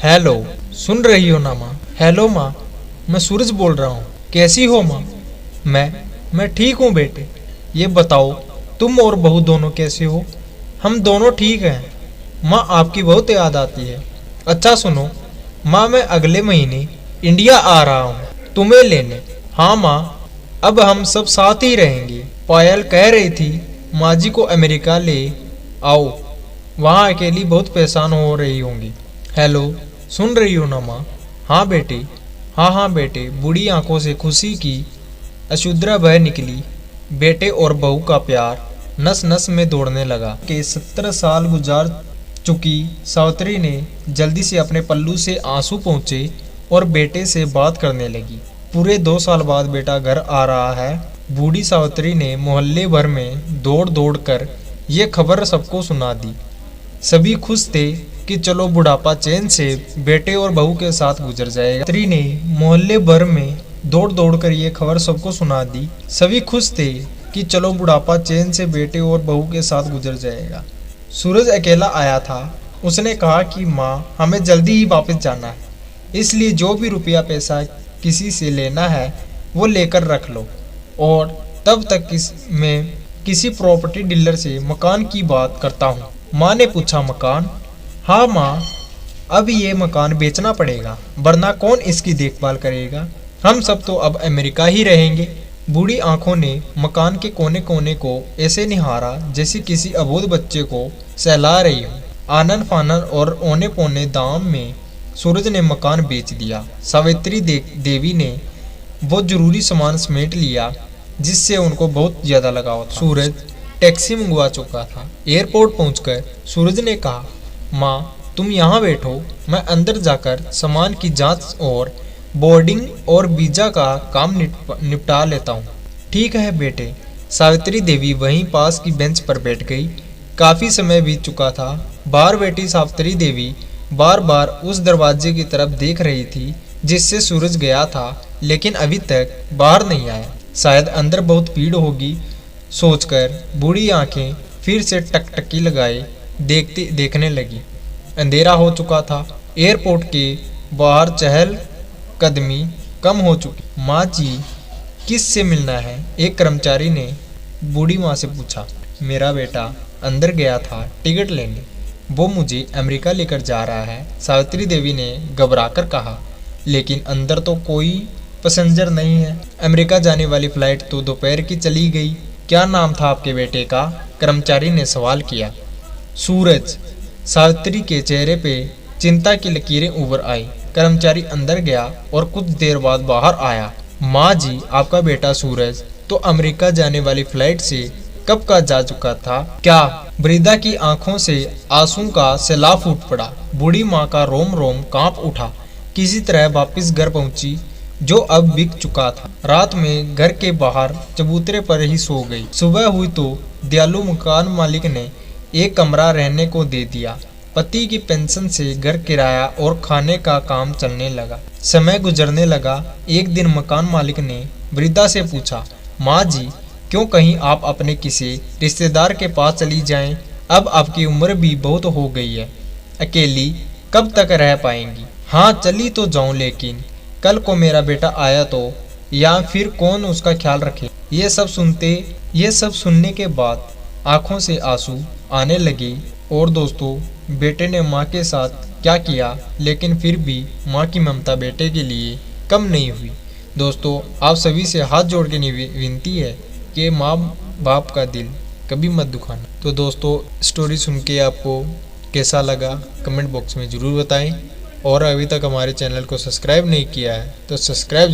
Hello, सुन रही हो ना माँ? हेलो माँ, मैं सूरज बोल रहा हूँ। कैसी हो माँ? मैं ठीक हूँ बेटे। ये बताओ, तुम और बहू दोनों कैसे हो? हम दोनों ठीक हैं। माँ, आपकी बहुत याद आती है। अच्छा सुनो माँ, मैं अगले महीने इंडिया आ रहा हूँ तुम्हें लेने। हाँ माँ, अब हम सब साथ ही रहेंगे। पायल कह रही थी माँ जी को अमेरिका ले आओ, वहाँ अकेली बहुत परेशान हो रही होंगी। हेलो, सुन रही हो ना माँ? हाँ बेटे, हाँ बेटे। बूढ़ी आंखों से खुशी की अशुद्रा बह निकली। बेटे और बहू का प्यार नस नस में दौड़ने लगा। के 70 साल गुजार चुकी सावित्री ने जल्दी से अपने पल्लू से आंसू पोंछे और बेटे से बात करने लगी। पूरे 2 साल बाद बेटा घर आ रहा है। बूढ़ी सावित्री ने मोहल्ले भर में दौड़ दौड़ कर ये खबर सबको सुना दी। सभी खुश थे कि चलो बुढ़ापा चैन से बेटे और बहू के साथ गुजर जाएगा। सावित्री ने मोहल्ले भर में दौड़ दौड़ कर ये खबर सबको सुना दी। सभी खुश थे कि चलो बुढ़ापा चैन से बेटे और बहू के साथ गुजर जाएगा। सूरज अकेला आया था। उसने कहा कि माँ, हमें जल्दी ही वापस जाना है, इसलिए जो भी रुपया पैसा किसी से लेना है वो लेकर रख लो, और तब तक मैं किसी प्रॉपर्टी डीलर से मकान की बात करता हूँ। माँ ने पूछा, मकान? हाँ माँ, अब ये मकान बेचना पड़ेगा, वरना कौन इसकी देखभाल करेगा? हम सब तो अब अमेरिका ही रहेंगे। बूढ़ी आंखों ने मकान के कोने कोने को ऐसे निहारा जैसे किसी अबोध बच्चे को सहला रही हो। आनन फानन और औने पौने दाम में सूरज ने मकान बेच दिया। सावित्री देवी ने बहुत जरूरी सामान समेट लिया जिससे उनको बहुत ज्यादा लगाव था। सूरज टैक्सी मंगवा चुका था। एयरपोर्ट पहुंचकर सूरज ने कहा, माँ, तुम यहाँ बैठो, मैं अंदर जाकर सामान की जांच और बोर्डिंग और वीजा का काम निपटा लेता हूँ। ठीक है बेटे। सावित्री देवी वहीं पास की बेंच पर बैठ गई। काफी समय बीत चुका था। बाहर बैठी सावित्री देवी बार बार उस दरवाजे की तरफ देख रही थी जिससे सूरज गया था, लेकिन अभी तक बाहर नहीं आया। शायद अंदर बहुत भीड़ होगी सोचकर बूढ़ी आंखें फिर से टकटकी लगाए देखने लगी। अंधेरा हो चुका था। एयरपोर्ट के बाहर चहल कदमी कम हो चुकी। माँ जी, किस से मिलना है? एक कर्मचारी ने बूढ़ी माँ से पूछा। मेरा बेटा अंदर गया था टिकट लेने, वो मुझे अमेरिका लेकर जा रहा है, सावित्री देवी ने घबराकर कहा। लेकिन अंदर तो कोई पैसेंजर नहीं है। अमेरिका जाने वाली फ्लाइट तो दोपहर की चली गई। क्या नाम था आपके बेटे का? कर्मचारी ने सवाल किया। सूरज। सावित्री के चेहरे पे चिंता की लकीरें उभर आई। कर्मचारी अंदर गया और कुछ देर बाद बाहर आया। माँ जी, आपका बेटा सूरज तो अमेरिका जाने वाली फ्लाइट से कब का जा चुका था। क्या? वृद्धा की आंखों से आंसू का सैलाब फूट पड़ा। बूढ़ी माँ का रोम रोम कांप उठा। किसी तरह वापस घर पहुंची जो अब बिक चुका था। रात में घर के बाहर चबूतरे पर ही सो गई। सुबह हुई तो दयालु मकान मालिक ने एक कमरा रहने को दे दिया। पति की पेंशन से घर किराया और खाने का काम चलने लगा। समय गुजरने लगा। एक दिन मकान मालिक ने वृद्धा से पूछा, माँ जी, क्यों कहीं आप अपने किसी रिश्तेदार के पास चली जाएं? अब आपकी उम्र भी बहुत हो गई है, अकेली कब तक रह पाएंगी? हाँ, चली तो जाऊं, लेकिन कल को मेरा बेटा आया तो, या फिर कौन उसका ख्याल रखे? ये सब सुनने के बाद आंखों से आंसू आने लगे। और दोस्तों, बेटे ने माँ के साथ क्या किया, लेकिन फिर भी माँ की ममता बेटे के लिए कम नहीं हुई। दोस्तों, आप सभी से हाथ जोड़ के विनती है कि माँ बाप का दिल कभी मत दुखाना। तो दोस्तों, स्टोरी सुन के आपको कैसा लगा कमेंट बॉक्स में ज़रूर बताएं, और अभी तक हमारे चैनल को सब्सक्राइब नहीं किया है तो सब्सक्राइब